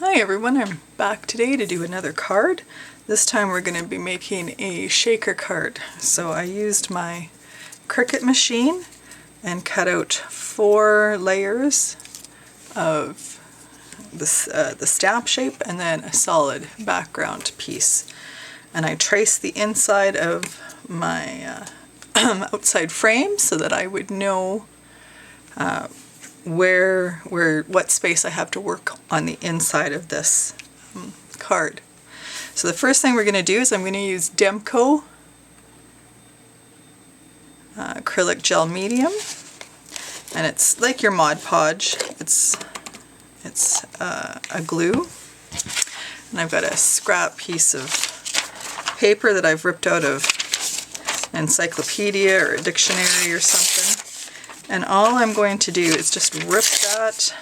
Hi everyone, I'm back today to do another card. This time we're going to be making a shaker card. So I used my Cricut machine and cut out 4 layers of the stamp shape and then a solid background piece. And I traced the inside of my outside frame so that I would know what space I have to work on the inside of this card. So the first thing we're going to do is I'm going to use Demco acrylic gel medium, and it's like your Mod Podge. It's a glue, and I've got a scrap piece of paper that I've ripped out of an encyclopedia or a dictionary or something. And all I'm going to do is just rip that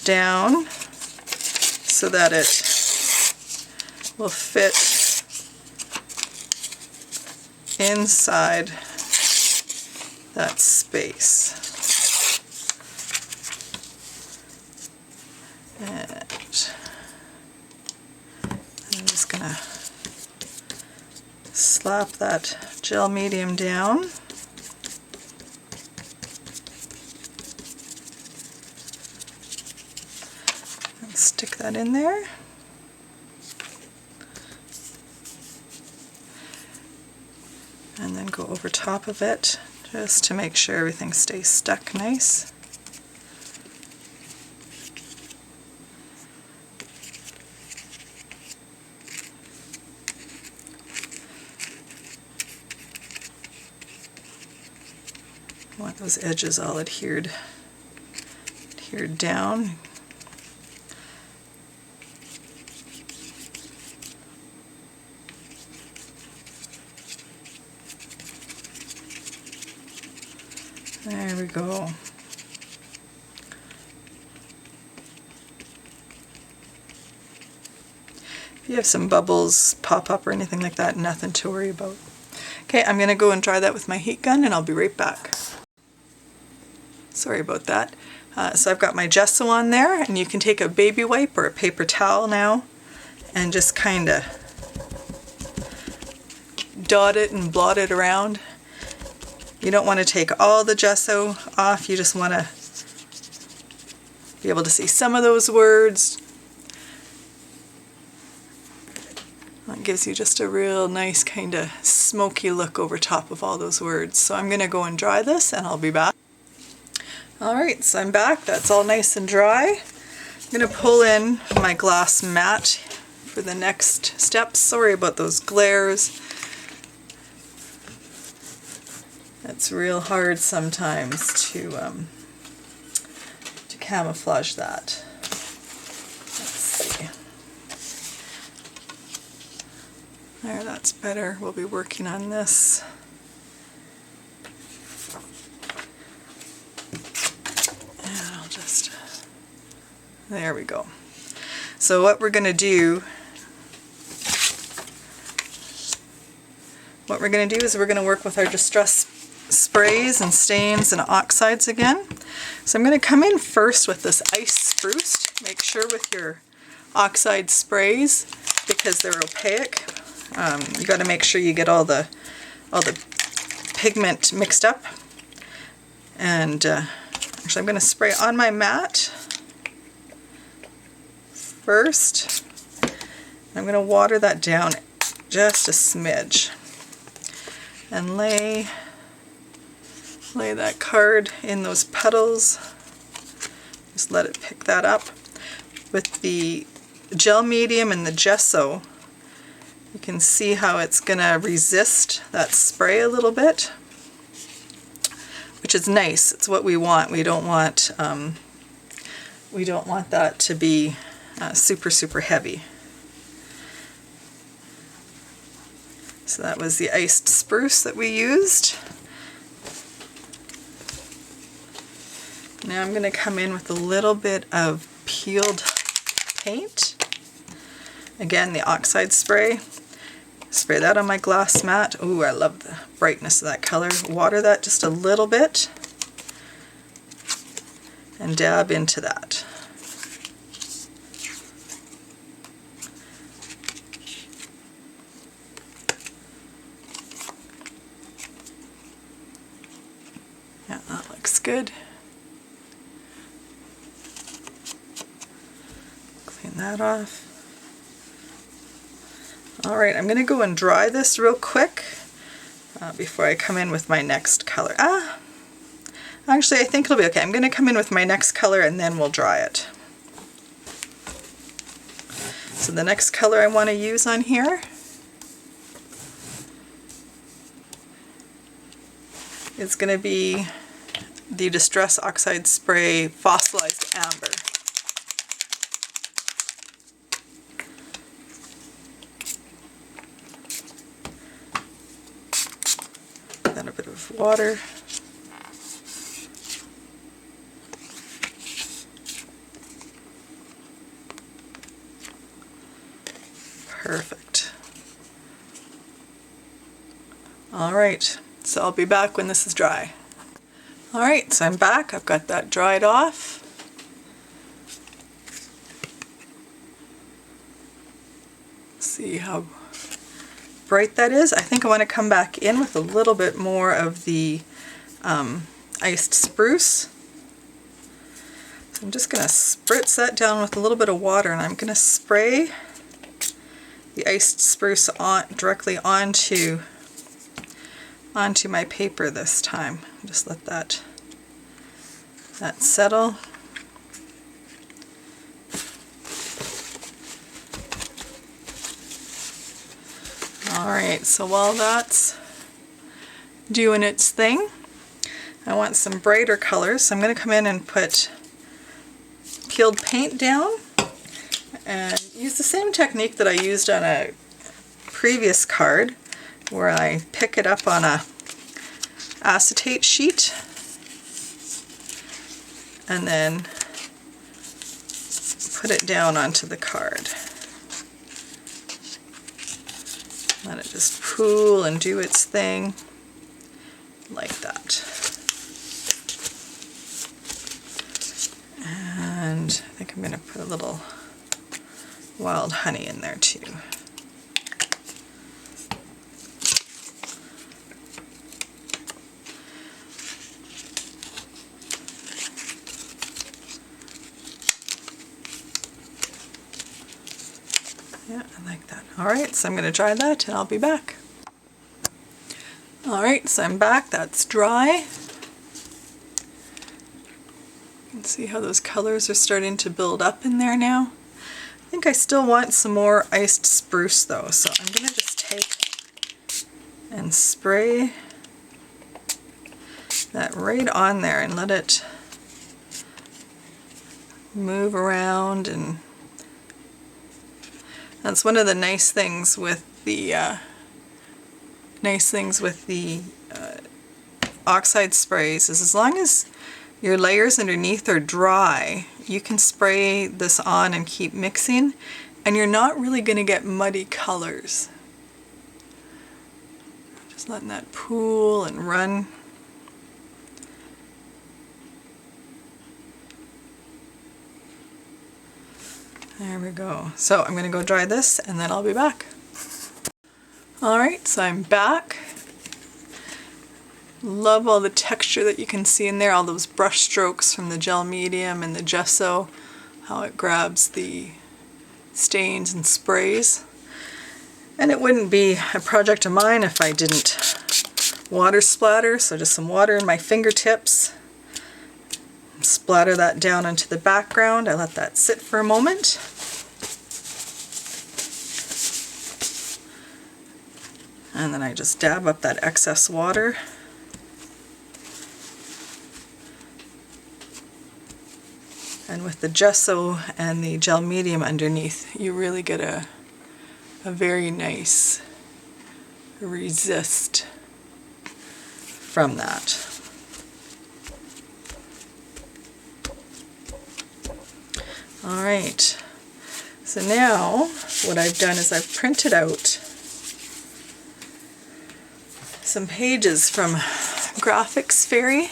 down so that it will fit inside that space. And I'm just going to slap that gel medium down. Stick that in there. And then go over top of it just to make sure everything stays stuck nice. I want those edges all adhered down. There we go. If you have some bubbles pop up or anything like that, nothing to worry about. Okay, I'm going to go and dry that with my heat gun and I'll be right back. Sorry about that. So I've got my gesso on there, and you can take a baby wipe or a paper towel now and just kind of dot it and blot it around. You don't want to take all the gesso off, you just want to be able to see some of those words. That gives you just a real nice kind of smoky look over top of all those words. So I'm going to go and dry this and I'll be back. Alright, so I'm back. That's all nice and dry. I'm going to pull in my glass mat for the next step. Sorry about those glares. It's real hard sometimes to camouflage that. Let's see. There, that's better. We'll be working on this. And I'll just... There we go. So what we're going to do... is we're going to work with our distress sprays and stains and oxides again. So I'm going to come in first with this ice spruce. Make sure with your oxide sprays, because they're opaque, you got to make sure you get all the pigment mixed up. And actually I'm going to spray on my mat first. I'm going to water that down just a smidge and lay that card in those petals. Just let it pick that up. With the gel medium and the gesso, you can see how it's going to resist that spray a little bit, which is nice. It's what we want. We don't want that to be super heavy. So that was the iced spruce that we used. Now I'm going to come in with a little bit of peeled paint. Again, the oxide spray. Spray that on my glass mat. Ooh, I love the brightness of that color. Water that just a little bit and dab into that. good. Clean that off. Alright, I'm going to go and dry this real quick before I come in with my next color. Actually, I think it'll be okay. I'm going to come in with my next color and then we'll dry it. So the next color I want to use on here is going to be the Distress Oxide Spray Fossilized Amber. Then a bit of water. Perfect. Alright, so I'll be back when this is dry. Alright, so I'm back. I've got that dried off. See how bright that is. I think I want to come back in with a little bit more of the iced spruce. So I'm just going to spritz that down with a little bit of water, and I'm going to spray the iced spruce directly onto my paper this time. Just let that settle. Alright, so while that's doing its thing, I want some brighter colors. So I'm going to come in and put peeled paint down and use the same technique that I used on a previous card, where I pick it up on a acetate sheet and then put it down onto the card. Let it just pool and do its thing like that. And I think I'm going to put a little wild honey in there too. Yeah, I like that. Alright, so I'm going to dry that and I'll be back. Alright, so I'm back. That's dry. You can see how those colors are starting to build up in there now. I think I still want some more iced spruce though, so I'm going to just take and spray that right on there and let it move around. And that's one of the nice things with the oxide sprays, is as long as your layers underneath are dry, you can spray this on and keep mixing, and you're not really going to get muddy colors. Just letting that pool and run. There we go. So I'm going to go dry this and then I'll be back. Alright, so I'm back. Love all the texture that you can see in there, all those brush strokes from the gel medium and the gesso, how it grabs the stains and sprays. And it wouldn't be a project of mine if I didn't water splatter, so just some water in my fingertips. Splatter that down onto the background. I let that sit for a moment. And then I just dab up that excess water. And with the gesso and the gel medium underneath, you really get a very nice resist from that. Alright, so now what I've done is I've printed out some pages from Graphics Fairy.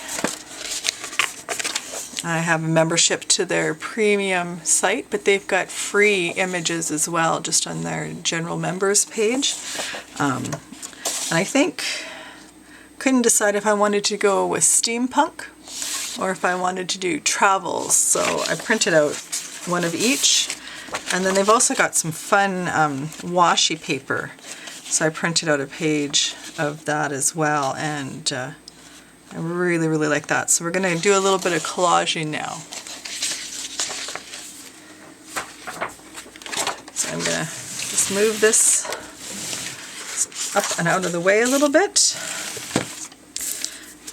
I have a membership to their premium site, but they've got free images as well, just on their general members page. And I think, couldn't decide if I wanted to go with steampunk or if I wanted to do travels. So I printed out one of each, and then they've also got some fun washi paper. So I printed out a page of that as well, and I really, really like that. So we're going to do a little bit of collaging now. So I'm going to just move this up and out of the way a little bit.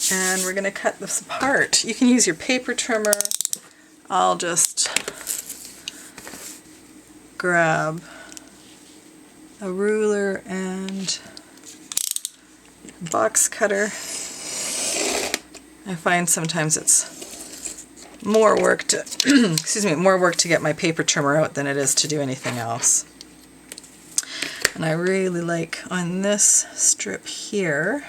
And we're going to cut this apart. You can use your paper trimmer. I'll just grab a ruler and a box cutter. I find sometimes it's more work to excuse me, more work to get my paper trimmer out than it is to do anything else. And I really like on this strip here,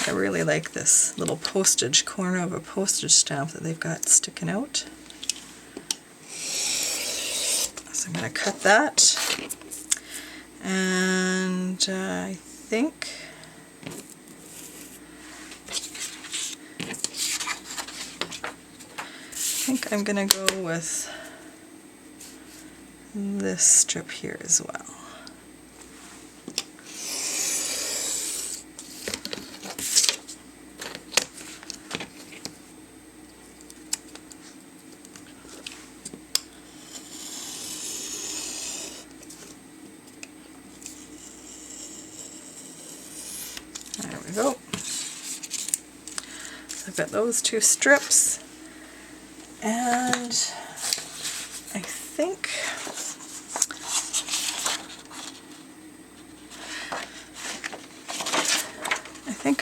I really like this little postage, corner of a postage stamp that they've got sticking out. So I'm going to cut that, and I think I'm going to go with this strip here as well. There we go. So I've got those two strips, and I think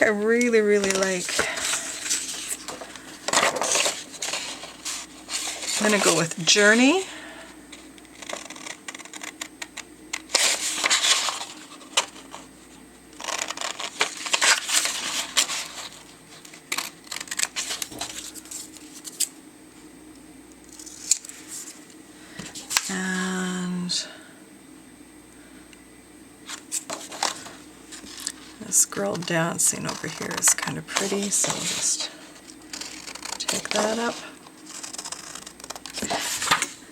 I really, really like, I'm going to go with Journey. This girl dancing over here is kind of pretty, so I'll just take that up.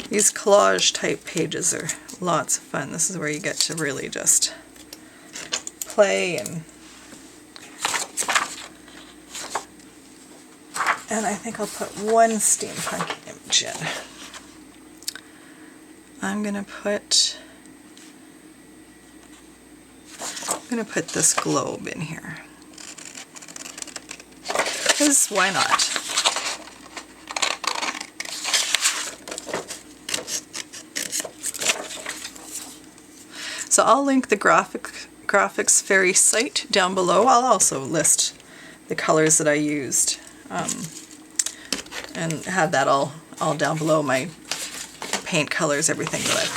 These collage type pages are lots of fun. This is where you get to really just play, and I think I'll put one steampunk image in. I'm gonna put this globe in here, because why not? So I'll link the Graphics Fairy site down below. I'll also list the colors that I used, and have that all down below, my paint colors, everything that I've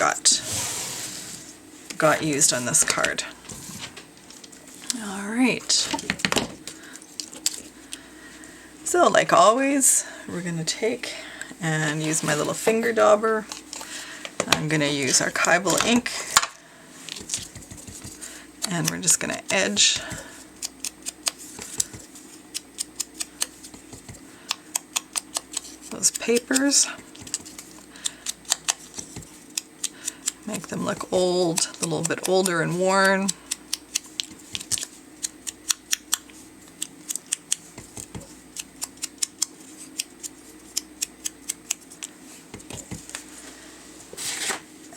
got used on this card. Alright, so like always, we're going to take and use my little finger dauber. I'm going to use archival ink, and we're just going to edge those papers, make them look old, a little bit older and worn.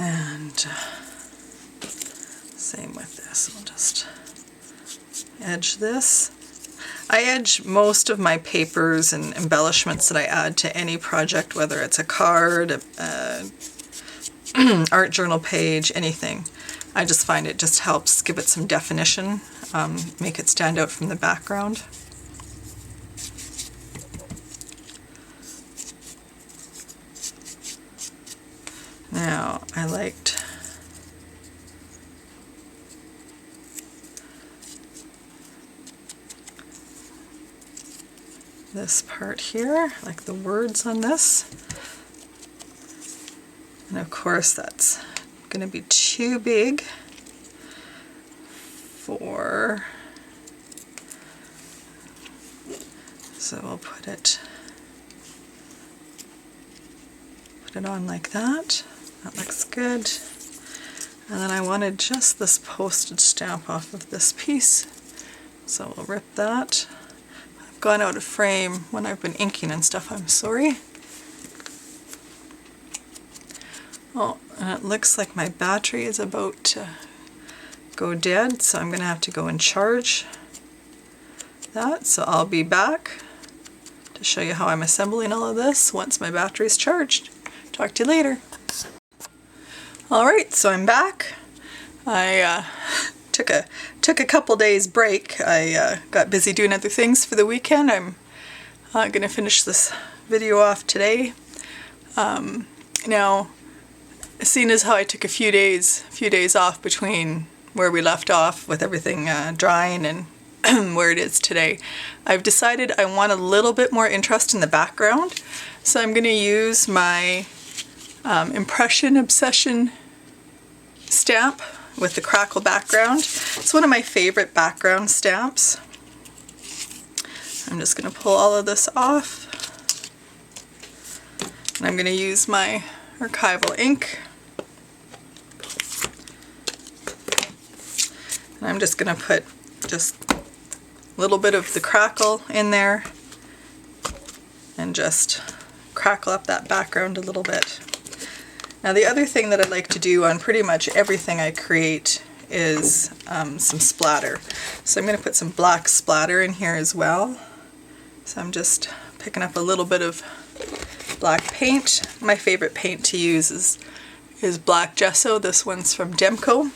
And same with this, we'll just edge this. I edge most of my papers and embellishments that I add to any project, whether it's a card, art journal page, anything. I just find it just helps give it some definition, make it stand out from the background. Now, I liked this part here, like the words on this. And of course that's going to be too big for put it on like that. That looks good. And then I wanted just this postage stamp off of this piece, so we'll rip that. I've gone out of frame when I've been inking and stuff, I'm sorry. Oh, and it looks like my battery is about to go dead, so I'm going to have to go and charge that. So I'll be back to show you how I'm assembling all of this once my battery's charged. Talk to you later. Alright, so I'm back. I took a couple days break. I got busy doing other things for the weekend. I'm going to finish this video off today. Now, seeing as how I took a few days off between where we left off with everything drying and where it is today, I've decided I want a little bit more interest in the background. So I'm going to use my Impression Obsession stamp with the crackle background. It's one of my favorite background stamps. I'm just going to pull all of this off. And I'm going to use my archival ink. And I'm just going to put just a little bit of the crackle in there and just crackle up that background a little bit. Now the other thing that I like to do on pretty much everything I create is some splatter. So I'm going to put some black splatter in here as well. So I'm just picking up a little bit of black paint. My favorite paint to use is black gesso. This one's from Demco.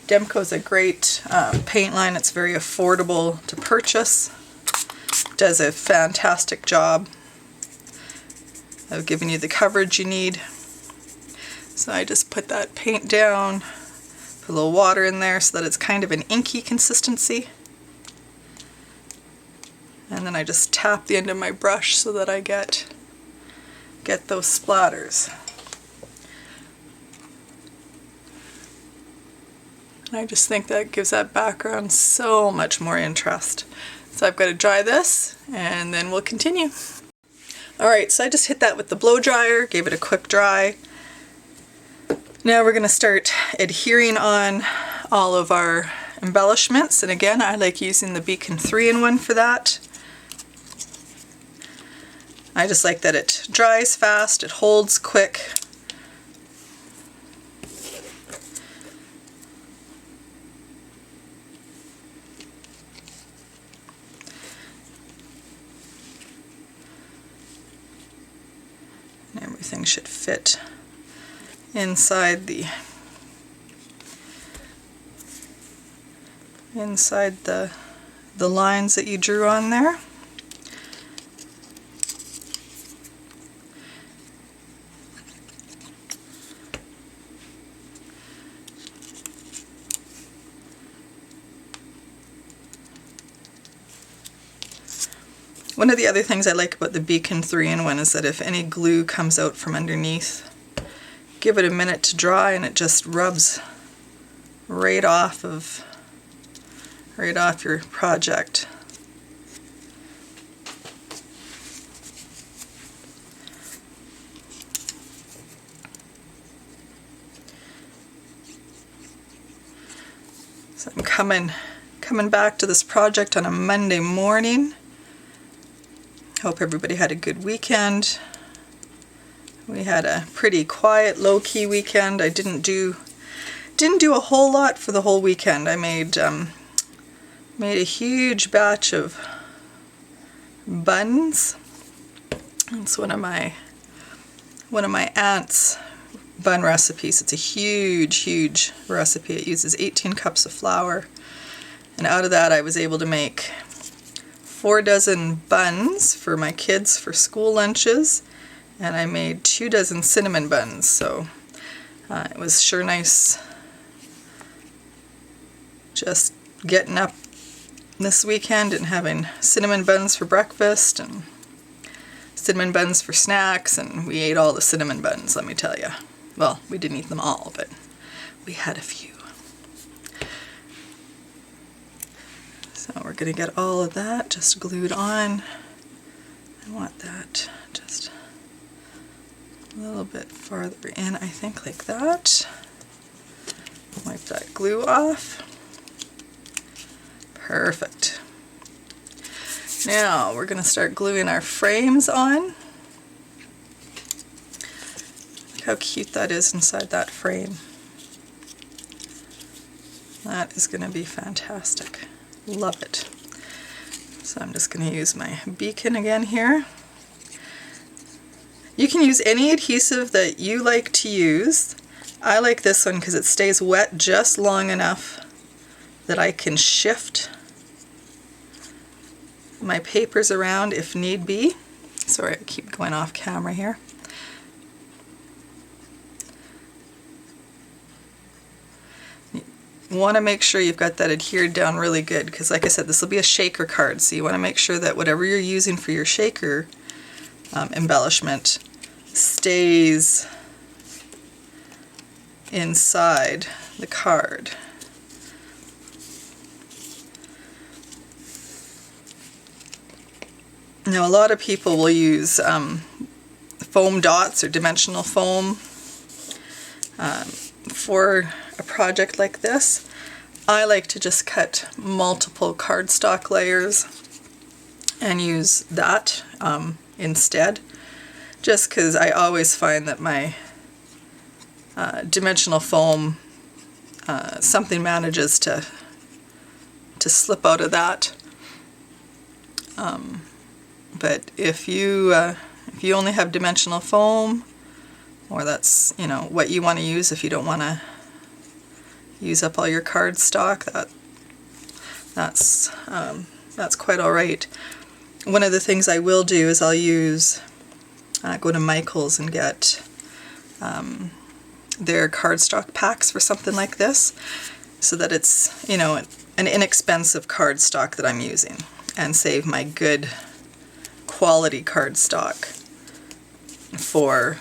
Demco is a great paint line. It's very affordable to purchase. Does a fantastic job of giving you the coverage you need. So I just put that paint down, put a little water in there so that it's kind of an inky consistency. And then I just tap the end of my brush so that I get those splatters. And I just think that gives that background so much more interest. So I've got to dry this and then we'll continue. Alright, so I just hit that with the blow dryer, gave it a quick dry. Now we're going to start adhering on all of our embellishments, and again I like using the Beacon 3-in-1 for that. I just like that it dries fast, it holds quick. And everything should fit inside the lines that you drew on there. One of the other things I like about the Beacon 3-in-1 is that if any glue comes out from underneath, give it a minute to dry and it just rubs right off your project. So I'm coming back to this project on a Monday morning. Hope everybody had a good weekend. We had a pretty quiet, low-key weekend. I didn't do a whole lot for the whole weekend. I made a huge batch of buns. It's one of my aunt's bun recipes. It's a huge recipe. It uses 18 cups of flour, and out of that I was able to make 4 dozen buns for my kids for school lunches. And I made 2 dozen cinnamon buns, so it was sure nice just getting up this weekend and having cinnamon buns for breakfast and cinnamon buns for snacks, and we ate all the cinnamon buns, let me tell you. Well, we didn't eat them all, but we had a few. So we're going to get all of that just glued on. I want that just a little bit farther in, I think, like that. Wipe that glue off. Perfect. Now we're going to start gluing our frames on. Look how cute that is inside that frame. That is going to be fantastic. Love it. So I'm just going to use my beacon again here. You can use any adhesive that you like to use. I like this one because it stays wet just long enough that I can shift my papers around if need be. Sorry, I keep going off camera here. You want to make sure you've got that adhered down really good because, like I said, this will be a shaker card, so you want to make sure that whatever you're using for your shaker embellishment stays inside the card. Now, a lot of people will use foam dots or dimensional foam for a project like this. I like to just cut multiple cardstock layers and use that instead, just because I always find that my dimensional foam, something manages to slip out of that. But if you only have dimensional foam, or that's, you know, what you want to use if you don't want to use up all your cardstock, that's quite all right. One of the things I will do is I'll use go to Michael's and get their cardstock packs for something like this, so that it's, you know, an inexpensive cardstock that I'm using, and save my good quality cardstock for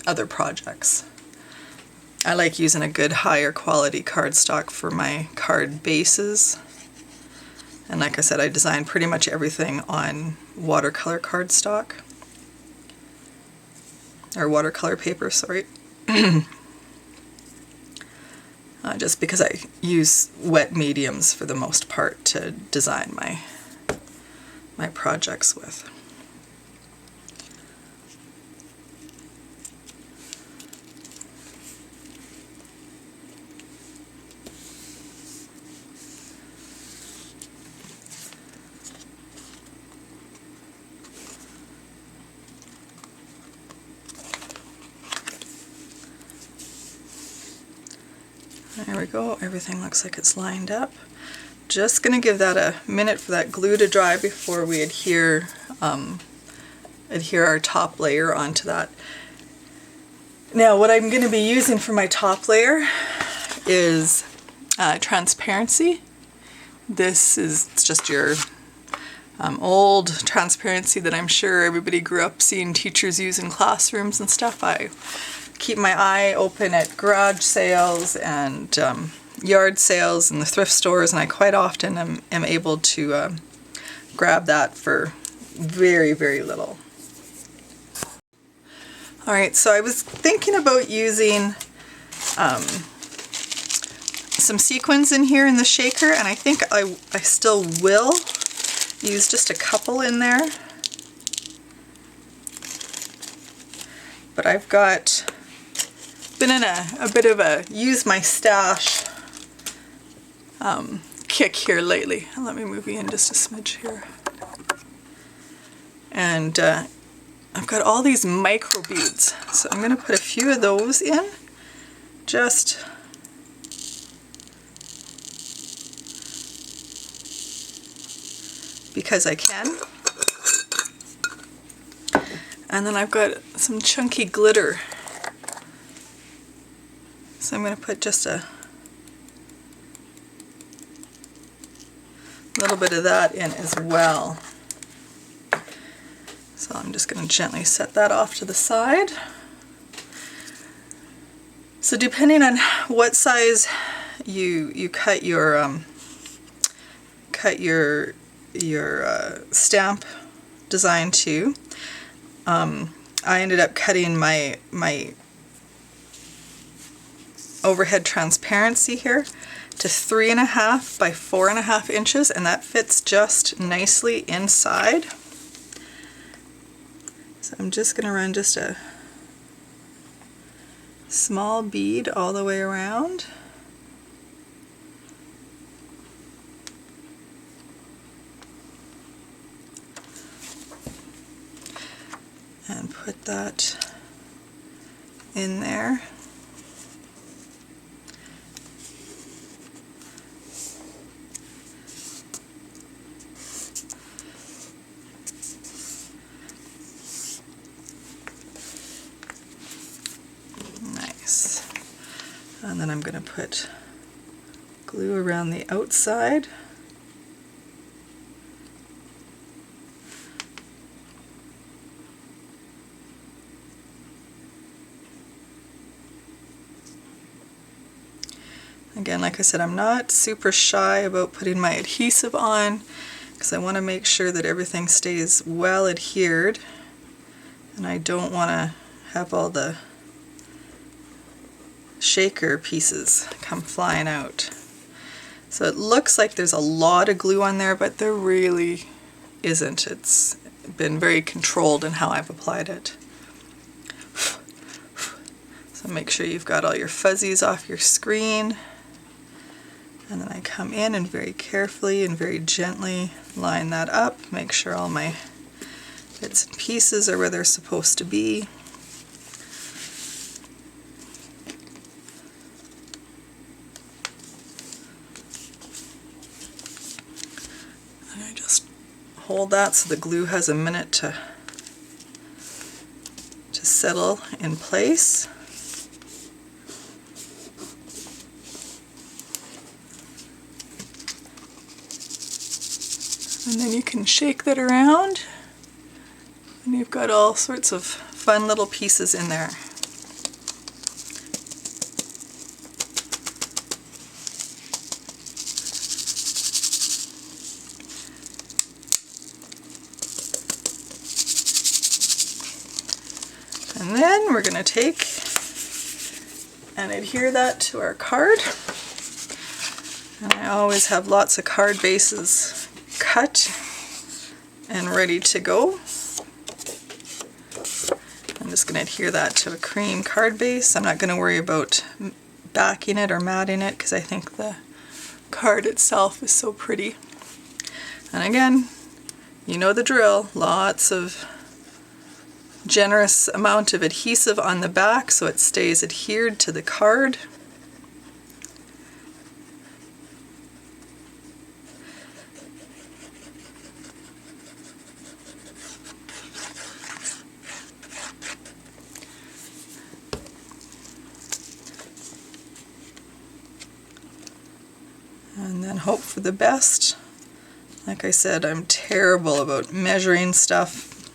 other projects. I like using a good higher quality cardstock for my card bases, and like I said, I design pretty much everything on watercolor cardstock, or watercolor paper, sorry. Just because I use wet mediums for the most part to design my projects with. There we go, everything looks like it's lined up. Just going to give that a minute for that glue to dry before we adhere our top layer onto that. Now what I'm going to be using for my top layer is transparency. This is just your old transparency that I'm sure everybody grew up seeing teachers use in classrooms and stuff. I keep my eye open at garage sales and yard sales and the thrift stores, and I quite often am able to grab that for very, very little. Alright, so I was thinking about using some sequins in here in the shaker, and I think I still will use just a couple in there. But I've been in a bit of a use my stash kick here lately. Let me move you in just a smidge here. And I've got all these micro beads, so I'm going to put a few of those in, just because I can. And then I've got some chunky glitter, so I'm going to put just a little bit of that in as well. So I'm just going to gently set that off to the side. So depending on what size you cut your stamp design too. I ended up cutting my overhead transparency here to 3.5 by 4.5 inches, and that fits just nicely inside. So I'm just going to run just a small bead all the way around. And put that in there. Nice. And then I'm going to put glue around the outside. Again, like I said, I'm not super shy about putting my adhesive on because I want to make sure that everything stays well adhered, and I don't want to have all the shaker pieces come flying out. So it looks like there's a lot of glue on there, but there really isn't. It's been very controlled in how I've applied it. So make sure you've got all your fuzzies off your screen. And then I come in and very carefully and very gently line that up, make sure all my bits and pieces are where they're supposed to be. And I just hold that so the glue has a minute to settle in place. And then you can shake that around, and you've got all sorts of fun little pieces in there. And then we're going to take and adhere that to our card. And I always have lots of card bases cut and ready to go. I'm just going to adhere that to a cream card base. I'm not going to worry about backing it or matting it because I think the card itself is so pretty. And again, you know the drill, lots of generous amount of adhesive on the back so it stays adhered to the card. And then hope for the best. Like I said, I'm terrible about measuring stuff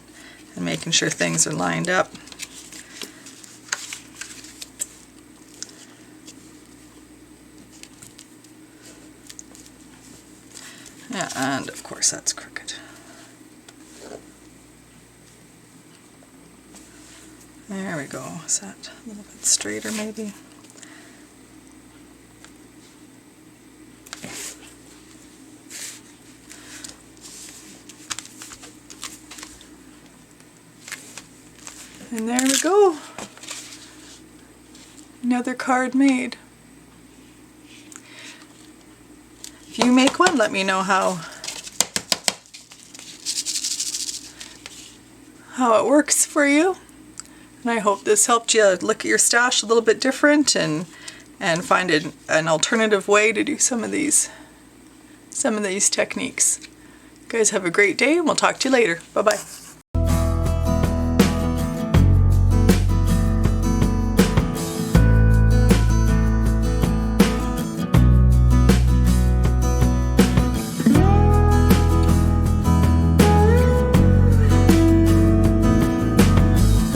and making sure things are lined up. Yeah, and of course that's crooked. There we go. Is that a little bit straighter maybe? And there we go. Another card made. If you make one, let me know how it works for you. And I hope this helped you look at your stash a little bit different and find an alternative way to do some of these techniques. You guys have a great day, and we'll talk to you later. Bye-bye.